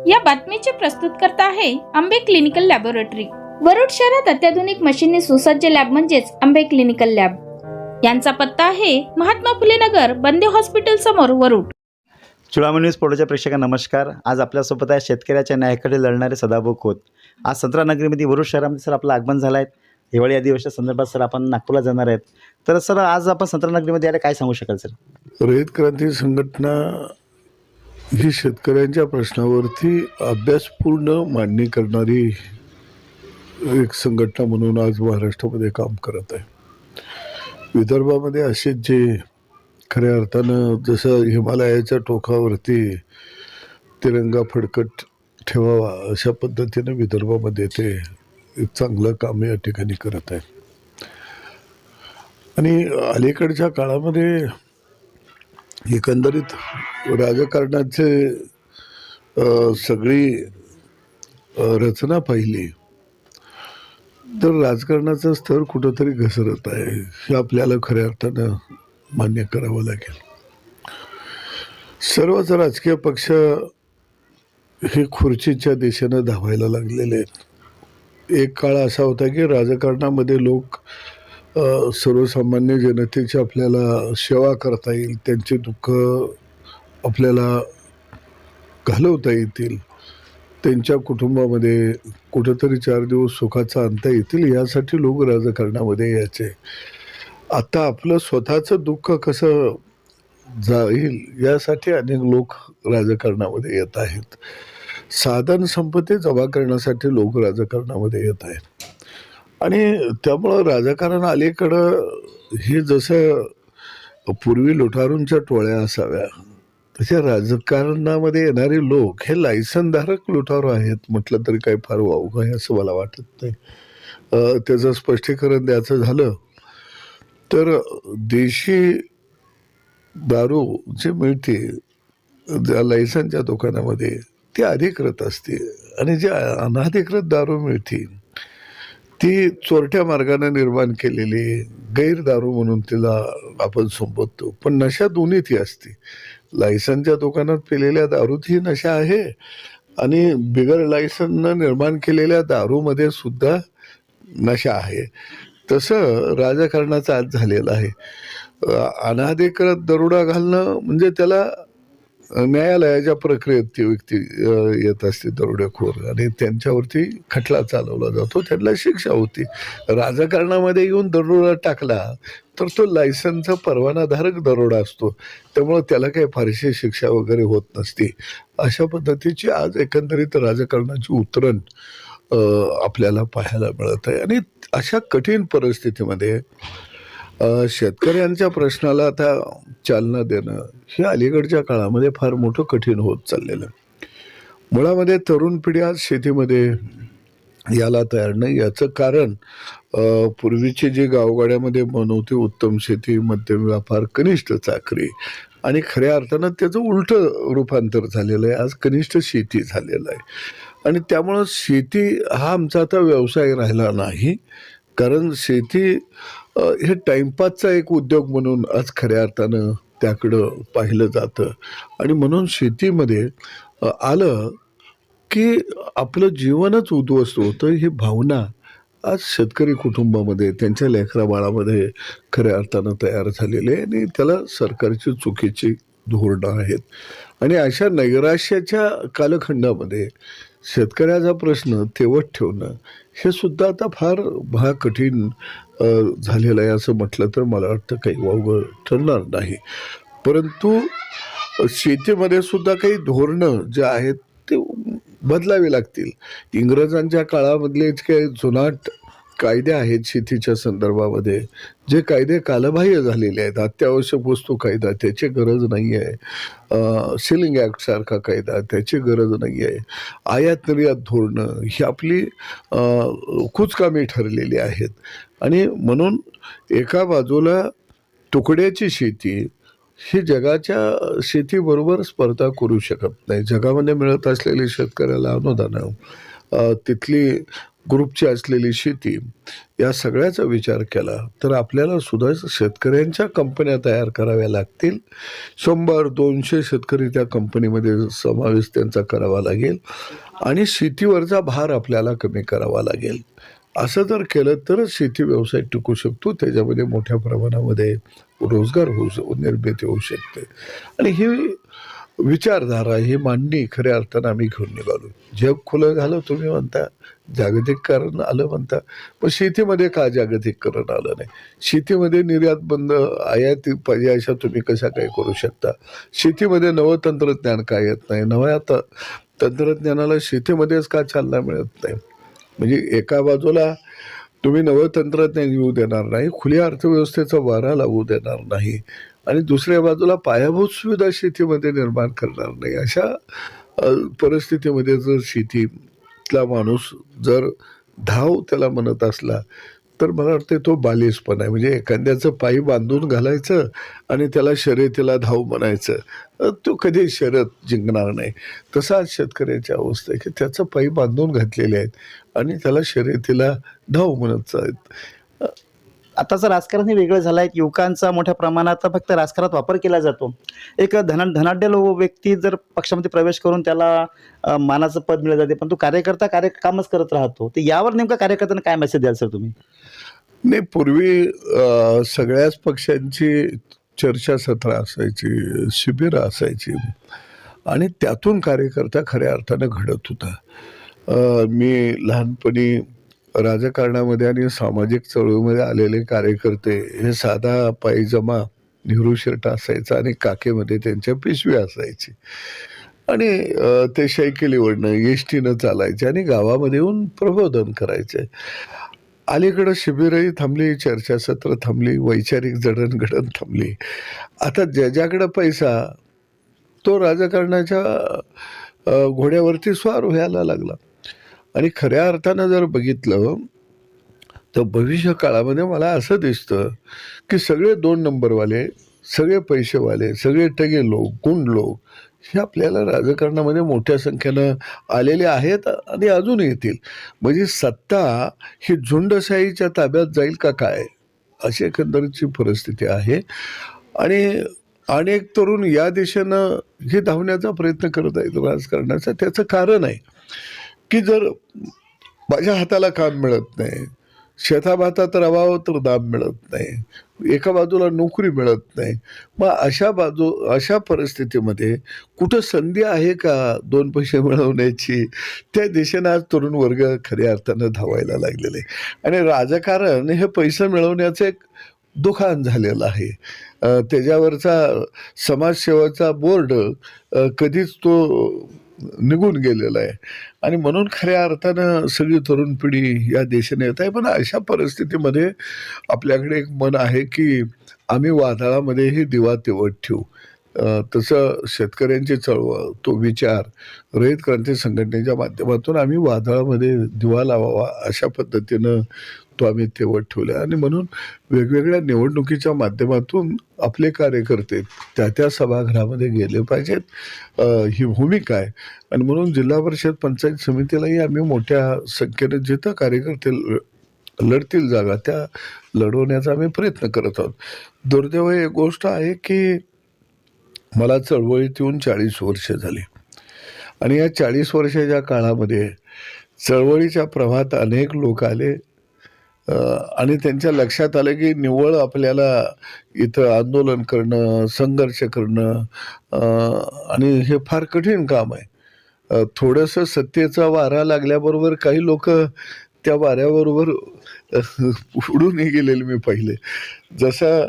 या बातमीचे प्रस्तुतकर्ता आहे आंबे क्लिनिकल लॅबोरेटरी. वरुड शहरात अत्याधुनिक मशीनने सुसज्ज लॅब म्हणजेच आंबे क्लिनिकल लॅब. यांचा पत्ता आहे महात्मा फुले नगर, बंदे हॉस्पिटल समोर, वरुड. चुडामणी न्यूज पोर्टलच्या प्रेक्षकांना नमस्कार. आज आपल्यासोबत आहे शेतकऱ्याच्या न्यायाकडे लढणारे सदाभाऊ खोत. आज संत्रानगरीमध्ये वरुड शहरामध्ये सर आपलं आगमन झालं आहे. हिवाळी अधिवेशना संदर्भात सर आपण नागपूरला जाणार आहेत. तर सर आज आपण संत्रानगरीमध्ये आले, काय सांगू शकाल सर? रयत क्रांती संघटना ही शेतकऱ्यांच्या प्रश्नावरती अभ्यासपूर्ण मांडणी करणारी एक संघटना म्हणून आज महाराष्ट्रामध्ये काम करत आहे. विदर्भामध्ये असेच जे खऱ्या अर्थानं जसं हिमालयाच्या टोकावरती तिरंगा फडकत ठेवावा अशा पद्धतीनं विदर्भामध्ये ते एक चांगलं काम या ठिकाणी करत आहे. आणि अलीकडच्या काळामध्ये एकंदरीत राजकारणाचे सगळी रचना पाहिली तर राजकारणाचं स्तर कुठंतरी घसरत आहे, हे आपल्याला खऱ्या अर्थानं मान्य करावं लागेल. सर्वच राजकीय पक्ष हे खुर्चीच्या दिशेनं धावायला लागलेले आहेत. एक काळ असा होता की राजकारणामध्ये लोक सर्वसामान्य जनतेची आपल्याला सेवा करता येईल, त्यांचे दुःख आपल्याला घालवता येतील, त्यांच्या कुटुंबामध्ये कुठंतरी 4 दिवस सुखाचा आणता येतील, यासाठी लोक राजकारणामध्ये यायचे. आता आपलं स्वतःचं दुःख कसं जाईल यासाठी अनेक लोक राजकारणामध्ये येत आहेत. साधन संपत्ती जमा करण्यासाठी लोक राजकारणामध्ये येत आहेत. आणि त्यामुळं राजकारण अलीकडं हे जसं पूर्वी लुटारूंच्या टोळ्या असाव्या तशा राजकारणामध्ये येणारे लोक हे लायसनधारक लुटारू आहेत म्हटलं तरी काही फार वावगं आहे असं मला वाटत नाही. त्याचं स्पष्टीकरण द्यायचं झालं तर देशी दारू जे मिळते ज्या लायसनच्या दुकानामध्ये ती अधिकृत असते, आणि जी अनधिकृत दारू मिळते ती चोरट्या मार्गाने निर्माण केलेली गैरदारू म्हणून तिला आपण संबोधतो. पण नशा दोन्ही ती असते. लायसनच्या दुकानात पिलेल्या दारूत ही नशा आहे, आणि बिगर लायसननं निर्माण केलेल्या दारूमध्ये सुद्धा नशा आहे. तसं राजकारणाचं आज झालेलं आहे. अनधिकृत दरोडा घालणं म्हणजे त्याला न्यायालयाच्या प्रक्रियेत ती व्यक्ती येत असते दरोडेखोर, आणि त्यांच्यावरती खटला चालवला जातो, त्यांना शिक्षा होती. राजकारणामध्ये येऊन दरोडा टाकला तर तो लायसनचा परवानाधारक दरोडा असतो, त्यामुळं त्याला काही फारशी शिक्षा वगैरे होत नसते. अशा पद्धतीची आज एकंदरीत राजकारणाची उतरण आपल्याला पाहायला मिळत आहे. आणि अशा कठीण परिस्थितीमध्ये शेतकऱ्यांच्या प्रश्नाला आता चालना देणं हे अलीकडच्या काळामध्ये फार मोठं कठीण होत चाललेलं. मुळामध्ये तरुण पिढी आज शेतीमध्ये याला तयार नाही. याचं कारण पूर्वीची जी गावगाड्यामध्ये म्हण होती उत्तम शेती, मध्यम व्यापार, कनिष्ठ चाकरी, आणि खऱ्या अर्थानं त्याचं उलटं रूपांतर झालेलं आहे. आज कनिष्ठ शेती झालेलं आहे. आणि त्यामुळं शेती हा आमचा आता व्यवसाय राहिला नाही, कारण शेती हे टाईमपासचा एक उद्योग म्हणून आज खऱ्या अर्थानं त्याकडं पाहिलं जातं. आणि म्हणून शेतीमध्ये आलं की आपलं जीवनच उद्ध्वस्त होतं, ही भावना आज शेतकरी कुटुंबामध्ये त्यांच्या लेकरा बाळामध्ये खऱ्या अर्थानं तयार झालेली आहे. आणि त्याला सरकारची चुकीची धोरणं आहेत. आणि अशा नैराश्याच्या कालखंडामध्ये शेतकऱ्याचा प्रश्न तेवत ठेवणं हे सुद्धा आता फार कठीण झालेलं आहे असं म्हटलं तर मला वाटतं काही वावगं ठरणार नाही. परंतु शेतीमध्ये सुद्धा काही धोरणं जे आहेत ते बदलावी लागतील. इंग्रजांच्या काळामधले जे काही जुनाट कायदे आहेत शेतीच्या संदर्भामध्ये, जे कायदे कालबाह्य झालेले आहेत, अत्यावश्यक वस्तू कायदा त्याची गरज नाही आहे, सेलिंग ॲक्टसारखा कायदा त्याची गरज नाही आहे, आयात निर्यात धोरणं ही आपली कुचकामी ठरलेली आहेत. आणि म्हणून एका बाजूला तुकड्याची शेती ही जगाच्या शेतीबरोबर स्पर्धा करू शकत नाही. जगामध्ये मिळत असलेली शेतकऱ्याला अनुदानं, तिथली ग्रुपची असलेली शेती, या सगळ्याचा विचार केला तर आपल्याला सुद्धा शेतकऱ्यांच्या कंपन्या तयार कराव्या लागतील. 100-200 शेतकरी त्या कंपनीमध्ये समावेश त्यांचा करावा लागेल आणि शेतीवरचा भार आपल्याला कमी करावा लागेल. असं जर केलं तरच शेती व्यवसाय टिकू शकतो. त्याच्यामध्ये मोठ्या प्रमाणामध्ये रोजगार निर्मिती होऊ शकते. आणि ही विचारधारा, ही मांडणी खऱ्या अर्थानं आम्ही घेऊन निघालो. जग खुलं झालं तुम्ही म्हणता, जागतिकीकरण आलं म्हणता, पण शेतीमध्ये का जागतिकीकरण आलं नाही? शेतीमध्ये निर्यात बंद, आयात पाहिजे अशा तुम्ही कशा काय करू शकता? शेतीमध्ये नवं तंत्रज्ञान का येत नाही? नव्या तंत्रज्ञानाला शेतीमध्येच का चालना मिळत नाही? म्हणजे एका बाजूला तुम्ही नवं तंत्रज्ञान येऊ देणार नाही, खुल्या अर्थव्यवस्थेचा वारा लावू देणार नाही, आणि दुसऱ्या बाजूला पायाभूत सुविधा शेतीमध्ये निर्माण करणार नाही. अशा परिस्थितीमध्ये जर शेतीतला माणूस जर धाव त्याला म्हणत असला तर मला वाटतं तो बालिशपणा आहे. म्हणजे एखाद्याचं पायी बांधून घालायचं आणि त्याला शर्यतीला धाव म्हणायचं, तो कधी शर्यत जिंकणार नाही. तसा आज शेतकऱ्याची अवस्था आहे की त्याचं पायी बांधून घातलेले आहेत आणि त्याला शर्यतीला धाव म्हणत आहेत. आताचं राजकारण हे वेगळं झालं आहे. युवकांचा मोठ्या प्रमाणात फक्त राजकारणात वापर केला जातो. एक धनाढ्य व्यक्ती जर पक्षामध्ये प्रवेश करून त्याला मानाचं पद मिळत जाते, पण तो कार्यकर्ता कामच करत राहतो. तर यावर नेमका कार्यकर्त्यांना काय मेसेज द्याल सर तुम्ही? नाही, पूर्वी सगळ्याच पक्षांची चर्चासत्र असायची, शिबिरं असायची आणि त्यातून कार्यकर्ता खऱ्या अर्थानं घडत होता. मी लहानपणी राजकारणामध्ये आणि सामाजिक चळवळीमध्ये आलेले कार्यकर्ते हे साधा पायजमा, नेहरू शर्ट असायचा आणि काखेमध्ये त्यांच्या पिशव्या असायची आणि ते सायकलीवरनं एसटीनं चालायचे आणि गावामध्ये येऊन प्रबोधन करायचे. अलीकडं शिबिरही थांबली, चर्चासत्र थांबली, वैचारिक जडणघडण थांबली. आता ज्याच्याकडं पैसा तो राजकारणाच्या घोड्यावरती स्वार व्हायला लागला. आणि खऱ्या अर्थानं जर बघितलं तर भविष्य काळामध्ये मला असं दिसतं की सगळे 2 नंबरवाले, सगळे पैसेवाले, सगळे टगे लोक, गुंड लोक हे आपल्याला राजकारणामध्ये मोठ्या संख्येनं आलेले आहेत आणि अजून येतील. म्हणजे सत्ता ही झुंडशाहीच्या ताब्यात जाईल का काय, अशी एकंदरीतची परिस्थिती आहे. आणि अनेक तरुण या दिशेनं हे धावण्याचा प्रयत्न करत आहेत राजकारणाचा. त्याचं कारण आहे की जर माझ्या हाताला काम मिळत नाही, शेताभातात राहावं तर दाम मिळत नाही, एका बाजूला नोकरी मिळत नाही, मग अशा परिस्थितीमध्ये कुठं संधी आहे का 2 पैसे मिळवण्याची? त्या दिशेनं आज तरुण वर्ग खऱ्या अर्थानं धावायला लागलेले आहे. आणि राजकारण हे पैसे मिळवण्याचं एक दुकान झालेलं आहे. त्याच्यावरचा समाजसेवाचा बोर्ड कधीच तो निघून गेलेला आहे. आणि म्हणून खऱ्या अर्थानं सगळी तरुण पिढी या दिशेने येत आहे. पण अशा परिस्थितीमध्ये आपल्याकडे एक मन आहे की आम्ही वादळामध्येही दिवा तेवत ठेवू. तसं शेतकऱ्यांची चळवळ, तो विचार, रयत क्रांती संघटनेच्या माध्यमातून आम्ही वादळामध्ये दिवा लावावा अशा पद्धतीनं तो आम्ही तेवत ठेवला. आणि म्हणून वेगवेगळ्या निवडणुकीच्या माध्यमातून आपले कार्यकर्ते त्या सभागृहामध्ये गेले पाहिजेत, ही भूमिका आहे. आणि म्हणून जिल्हा परिषद पंचायत समितीलाही आम्ही मोठ्या संख्येनं जिथं कार्यकर्ते लढतील जागा त्या लढवण्याचा आम्ही प्रयत्न करत आहोत. दुर्दैव एक गोष्ट आहे की मला चळवळीत येऊन 40 वर्ष झाली आणि या 40 वर्षाच्या काळामध्ये चळवळीच्या प्रवाहात अनेक लोक आले आणि त्यांच्या लक्षात आलं की निव्वळ आपल्याला इथं आंदोलन करणं, संघर्ष करणं आणि हे फार कठीण काम आहे. थोडंसं सत्तेचा वारा लागल्याबरोबर काही लोक त्या वाऱ्याबरोबर उडूनही गेलेले मी पाहिले. जसं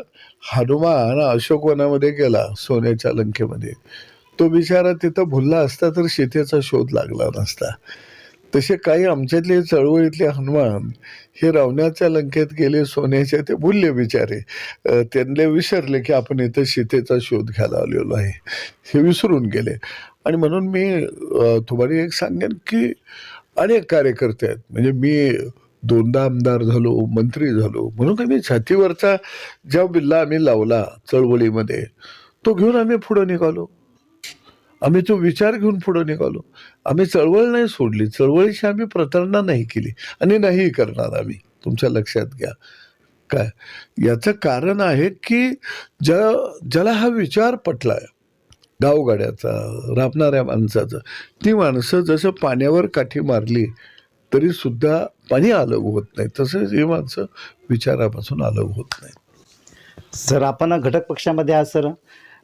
हनुमान अशोकवनामध्ये गेला सोन्याच्या लंकेमध्ये, तो बिचारा तिथं भुलला असता तर सीतेचा शोध लागला नसता. तसे काही आमच्यातले चळवळीतले हनुमान हे रावणाच्या लंकेत गेले, सोन्याच्या ते भुलले बिचारे. त्यांना विसरले की आपण इथं सीतेचा शोध घ्यायला आलेलो आहे, हे विसरून गेले. आणि म्हणून मी तुम्हाला एक सांगेन की अनेक कार्यकर्ते आहेत. म्हणजे मी 2दा आमदार झालो, मंत्री झालो, म्हणून आम्ही छातीवरचा ज्या बिल्ला आम्ही लावला चळवळीमध्ये तो घेऊन आम्ही पुढं निघालो. आम्ही तो विचार घेऊन पुढे निघालो. आम्ही चळवळ नाही सोडली, चळवळीशी आम्ही प्रतारणा नाही केली आणि नाही करणार आम्ही. तुमच्या लक्षात घ्या. काय याचं कारण आहे की ज्याला हा विचार पटलाय गावगाड्याचा, राबणाऱ्या माणसाचा, ती माणसं जसं पाण्यावर काठी मारली तरी सुद्धा पाणी अलग होत नाही, तसंच ही माणसं विचारापासून अलग होत नाही. सर आपण घटक पक्षामध्ये आहात सर.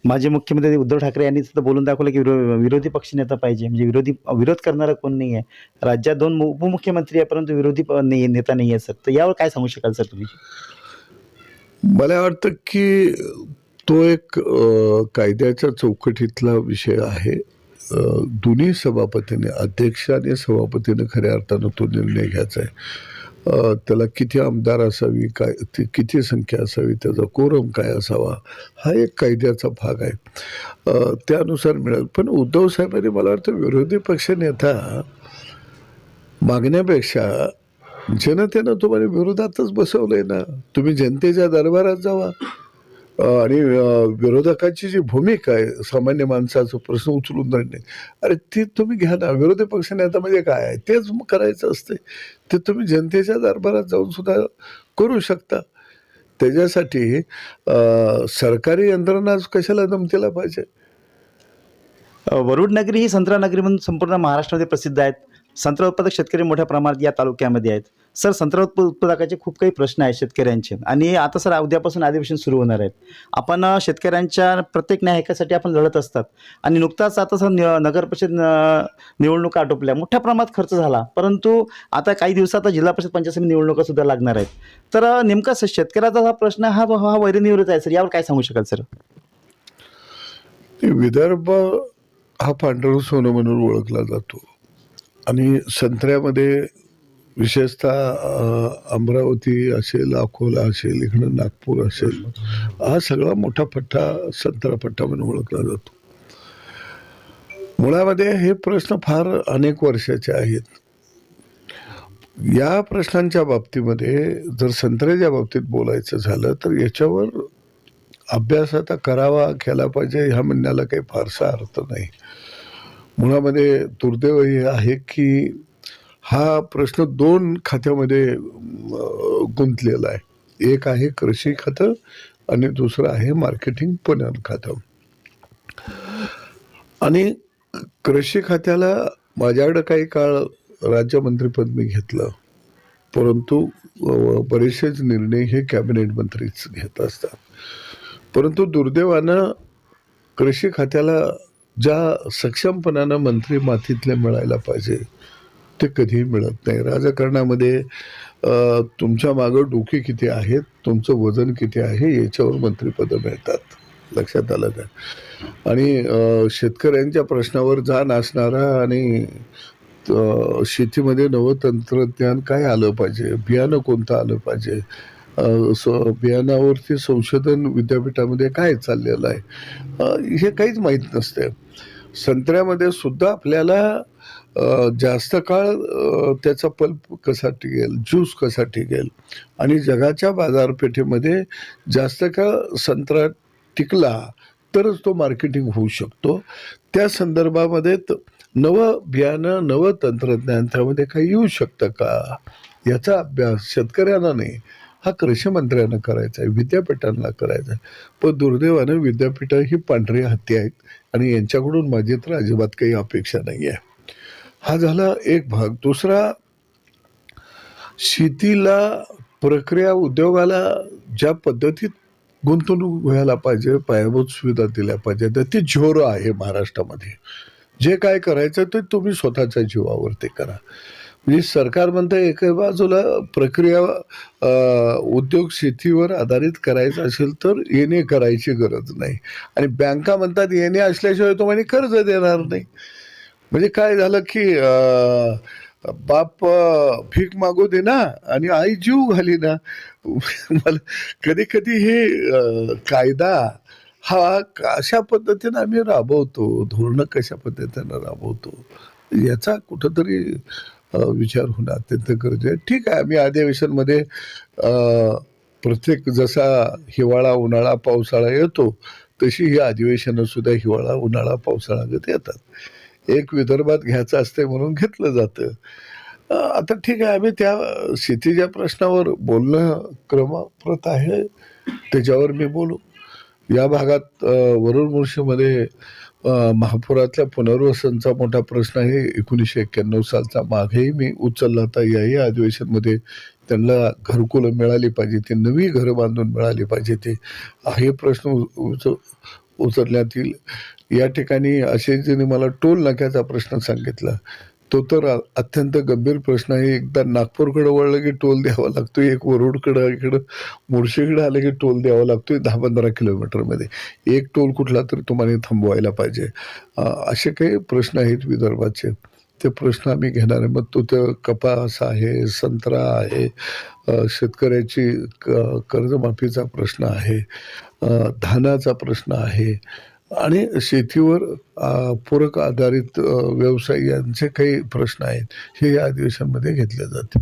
माजी मुख्यमंत्री उद्धव ठाकरे यांनी सुद्धा बोलून दाखवलं की विरोधी पक्षनेता पाहिजे, म्हणजे विरोध करणारा कोण नाही आहे. राज्यात 2 उपमुख्यमंत्री आहे परंतु विरोधी नेता नाही आहे सर. तर यावर काय सांगू शकाल सर तुम्ही? मला वाटतं की तो एक कायद्याच्या चौकटीतला विषय आहे. दोन्ही सभापतीने, अध्यक्ष आणि सभापतीने खऱ्या अर्थानं तो निर्णय घ्यायचा आहे. त्याला किती आमदार असावी, काय किती संख्या असावी, त्याचा कोरम काय असावा, हा एक कायद्याचा भाग आहे. त्यानुसार मिळेल. पण उद्धव साहेबांनी मला वाटतं विरोधी पक्षनेता मागण्यापेक्षा जनतेनं तुम्हाला विरोधातच बसवलंय ना. तुम्ही जनतेच्या दरबारात जावा आणि विरोधकाची जी भूमिका आहे, सामान्य माणसाचा प्रश्न उचलून धरणे, अरे ती तुम्ही घ्या ना. विरोधी पक्षनेता म्हणजे काय आहे, तेच करायचं असते. ते तुम्ही जनतेच्या दरबारात जाऊन सुद्धा करू शकता. त्याच्यासाठी सरकारी यंत्रणा कशाला दमतीला पाहिजे. वरुड नगरी ही संत्रा नगरी म्हणून संपूर्ण महाराष्ट्रामध्ये प्रसिद्ध आहेत. संत्रा उत्पादक शेतकरी मोठ्या प्रमाणात या तालुक्यामध्ये आहेत. सर संत्रा उत्पादकाचे खूप काही प्रश्न आहेत शेतकऱ्यांचे, आणि आता सर उद्यापासून अधिवेशन सुरू होणार आहेत. आपण शेतकऱ्यांच्या प्रत्येक न्याय हक्कासाठी आपण लढत असतात, आणि नुकताच आता सर नगर परिषद निवडणुका आटोपल्या. मोठ्या प्रमाणात खर्च झाला, परंतु आता काही दिवसात जिल्हा परिषद पंचायत समिती निवडणुका सुद्धा लागणार आहेत. तर नेमका शेतकऱ्याचा हा प्रश्न हा वैरनिवृत्त आहे सर. यावर काय सांगू शकाल सर? विदर्भ हा पांढरं सोनं म्हणून ओळखला जातो, आणि संत्र्यामध्ये विशेषतः अमरावती असेल, अकोला असेल, इकडं नागपूर असेल, हा सगळा मोठा पट्टा संत्रा पट्टा म्हणून ओळखला जातो. मुळामध्ये हे प्रश्न फार अनेक वर्षाचे आहेत. या प्रश्नांच्या बाबतीमध्ये जर संत्र्याच्या बाबतीत बोलायचं झालं तर याच्यावर अभ्यास आता करावा, केला पाहिजे ह्या म्हणण्याला काही फारसा अर्थ नाही. मुळामध्ये दुर्दैव हे आहे की हा प्रश्न 2 खात्यामध्ये गुंतलेला आहे. एक आहे कृषी खातं आणि दुसरं आहे मार्केटिंग पणन खातं. आणि कृषी खात्याला माझ्याकडं काही काळ राज्यमंत्रीपद मी घेतलं, परंतु बरेचसेच निर्णय हे कॅबिनेट मंत्रीच घेत असतात. परंतु दुर्दैवानं कृषी खात्याला ज्या सक्षमपणानं मंत्री मातीतले मिळायला पाहिजे ते कधीही मिळत नाही. राजकारणामध्ये तुमच्या मागं डोके किती आहेत, तुमचं वजन किती आहे, याच्यावर मंत्रिपदं मिळतात. लक्षात आलं का? आणि शेतकऱ्यांच्या प्रश्नावर जाण असणारा आणि शेतीमध्ये नवं तंत्रज्ञान काय आलं पाहिजे, बियाणं कोणतं आलं पाहिजे, बियाणावरती संशोधन विद्यापीठामध्ये काय चाललेलं आहे, हे काहीच माहीत नसते. संत्र्यामध्ये सुद्धा आपल्याला जास्त काळ त्याचा पल्प कसा टिकेल, ज्यूस कसा टिकेल, आणि जगाच्या बाजारपेठेमध्ये जास्त काळ संत्रा टिकला तरच तो मार्केटिंग होऊ शकतो. त्या संदर्भामध्ये नवं बियाणं, नवं तंत्रज्ञान त्यामध्ये काही येऊ शकतं का, याचा अभ्यास शेतकऱ्यांना नाही, हा कृषी मंत्र्यांना करायचा आहे, विद्यापीठांना करायचा आहे. पण दुर्दैवानं विद्यापीठं ही पांढरी हत्ती आहेत, आणि यांच्याकडून माझी तर अजिबात काही अपेक्षा नाही आहे. हा झाला एक भाग. दुसरा, शेतीला, प्रक्रिया उद्योगाला ज्या पद्धतीत गुंतवणूक व्हायला पाहिजे, पायाभूत सुविधा दिल्या पाहिजे, तर ती झोर आहे महाराष्ट्रामध्ये. जे काय करायचं ते तुम्ही स्वतःच्या जीवावरती करा. म्हणजे सरकार म्हणतं एका बाजूला प्रक्रिया उद्योग शेतीवर आधारित करायचा असेल तर येणे करायची गरज नाही, आणि बँका म्हणतात येणे असल्याशिवाय तुम्हाला कर्ज देणार नाही. म्हणजे काय झालं की बाप भीक मागू दे ना आणि आई जीव घाली ना. मला कधी कधी हे कायदा हा कशा पद्धतीनं आम्ही राबवतो, धोरणं कशा पद्धतीनं राबवतो, याचा कुठंतरी विचार होणं अत्यंत गरजेचं आहे. ठीक आहे, आम्ही अधिवेशनमध्ये प्रत्येक जसा हिवाळा, उन्हाळा, पावसाळा येतो तशी ही अधिवेशनं सुद्धा हिवाळा उन्हाळा पावसाळ्यागत येतात. एक विदर्भात घ्यायचं असते म्हणून घेतलं जातं. आता ठीक आहे, आम्ही त्या शेतीच्या प्रश्नावर बोलणं क्रमप्रत आहे, त्याच्यावर मी बोलू. या भागात वरुड मुळशीमध्ये महापुरातल्या पुनर्वसनचा मोठा प्रश्न आहे. 1991 सालचा मागेही मी उचलला होता. याही अधिवेशनमध्ये त्यांना घरकुलं मिळाली पाहिजे, ते नवी घरं बांधून मिळाली पाहिजे, ते हे प्रश्न उचलण्यात येईल. या ठिकाणी असे ज्यांनी मला टोल नाक्याचा प्रश्न सांगितला, तो तर अत्यंत गंभीर प्रश्न आहे. एकदा नागपूरकडे वळलं की टोल द्यावा लागतो, एक वरुडकडं इकडं मुळशीकडे आलं की टोल द्यावा लागतो 10-15 किलोमीटरमध्ये. एक टोल कुठला तरी तुम्हाला थांबवायला पाहिजे. असे काही प्रश्न आहेत विदर्भाचे, ते प्रश्न आम्ही घेणार आहे. मग तो तर कपास आहे, संत्रा आहे, शेतकऱ्याची कर्जमाफीचा प्रश्न आहे, धानाचा प्रश्न आहे आणि शेतीवर पूरक आधारित व्यवसाय यांचे काही प्रश्न आहेत, हे या अधिवेशनामध्ये घेतले जाते.